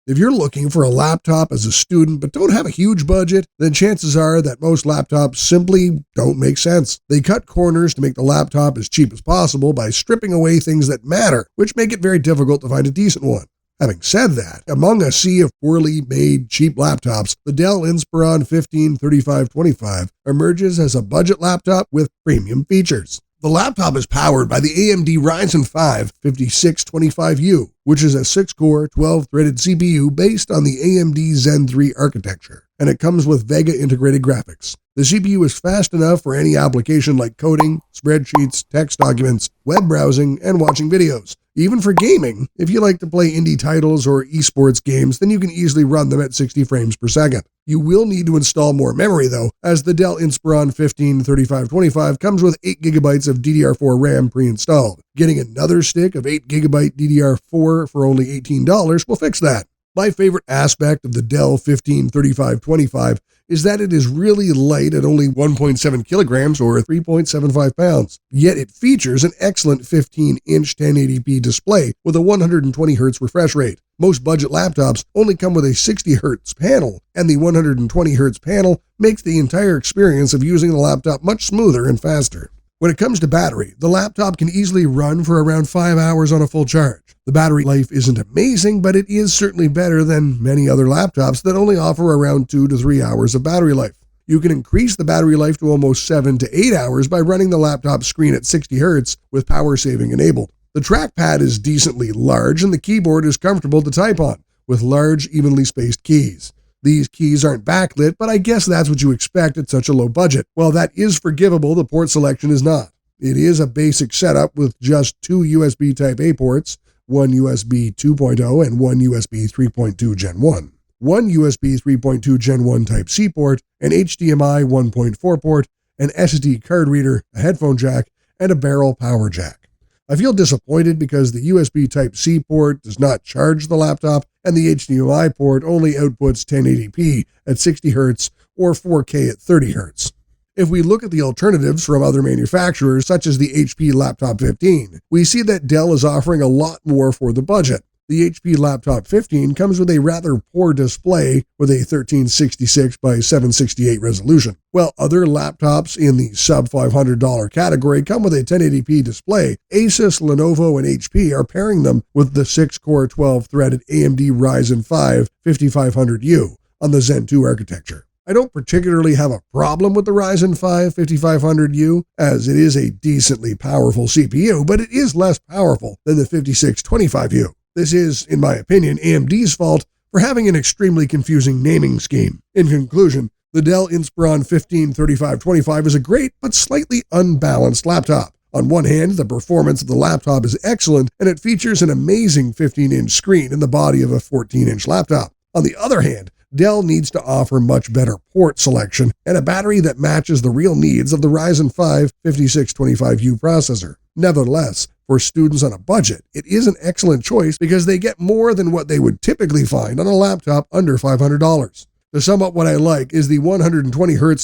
If you're looking for a laptop as a student but don't have a huge budget, then chances are that most laptops simply don't make sense. They cut corners to make the laptop as cheap as possible by stripping away things that matter, which make it very difficult to find a decent one. Having said that, among a sea of poorly made, cheap laptops, the Dell Inspiron 153525 emerges as a budget laptop with premium features. The laptop is powered by the AMD Ryzen 5 5625U, which is a 6-core, 12-threaded CPU based on the AMD Zen 3 architecture, and it comes with Vega integrated graphics. The CPU is fast enough for any application like coding, spreadsheets, text documents, web browsing, and watching videos. Even for gaming, if you like to play indie titles or esports games, then you can easily run them at 60 frames per second. You will need to install more memory though, as the Dell Inspiron 153525 comes with 8GB of DDR4 RAM pre-installed. Getting another stick of 8GB DDR4 for only $18 will fix that. My favorite aspect of the Dell 153525 is that it is really light at only 1.7 kilograms or 3.75 pounds. Yet it features an excellent 15-inch 1080p display with a 120Hz refresh rate. Most budget laptops only come with a 60Hz panel, and the 120Hz panel makes the entire experience of using the laptop much smoother and faster. When it comes to battery, the laptop can easily run for around 5 hours on a full charge. The battery life isn't amazing, but it is certainly better than many other laptops that only offer around 2 to 3 hours of battery life. You can increase the battery life to almost 7 to 8 hours by running the laptop screen at 60 Hz with power saving enabled. The trackpad is decently large and the keyboard is comfortable to type on, with large, evenly spaced keys. These keys aren't backlit, but I guess that's what you expect at such a low budget. While that is forgivable, the port selection is not. It is a basic setup with just 2 USB Type-A ports, one USB 2.0 and one USB 3.2 Gen 1, one USB 3.2 Gen 1 Type-C port, an HDMI 1.4 port, an SD card reader, a headphone jack, and a barrel power jack. I feel disappointed because the USB Type-C port does not charge the laptop, and the HDMI port only outputs 1080p at 60 Hz or 4K at 30 Hz. If we look at the alternatives from other manufacturers, such as the HP Laptop 15, we see that Dell is offering a lot more for the budget. The HP Laptop 15 comes with a rather poor display with a 1366 by 768 resolution. While other laptops in the sub-$500 category come with a 1080p display, Asus, Lenovo, and HP are pairing them with the 6-core 12-threaded AMD Ryzen 5 5500U on the Zen 2 architecture. I don't particularly have a problem with the Ryzen 5 5500U, as it is a decently powerful CPU, but it is less powerful than the 5625U. This is, in my opinion, AMD's fault for having an extremely confusing naming scheme. In conclusion, the Dell Inspiron 153525 is a great but slightly unbalanced laptop. On one hand, the performance of the laptop is excellent, and it features an amazing 15-inch screen in the body of a 14-inch laptop. On the other hand, Dell needs to offer much better port selection and a battery that matches the real needs of the Ryzen 5 5625U processor. Nevertheless, for students on a budget, it is an excellent choice because they get more than what they would typically find on a laptop under $500. To sum up, what I like is the 120Hz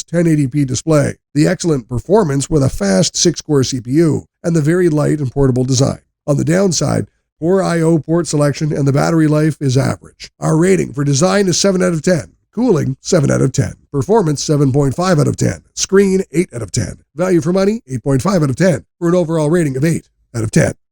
1080p display, the excellent performance with a fast 6-core CPU, and the very light and portable design. On the downside, poor I/O port selection and the battery life is average. Our rating for design is 7 out of 10. Cooling, 7 out of 10. Performance, 7.5 out of 10. Screen, 8 out of 10. Value for money, 8.5 out of 10. For an overall rating of 8 out of 10.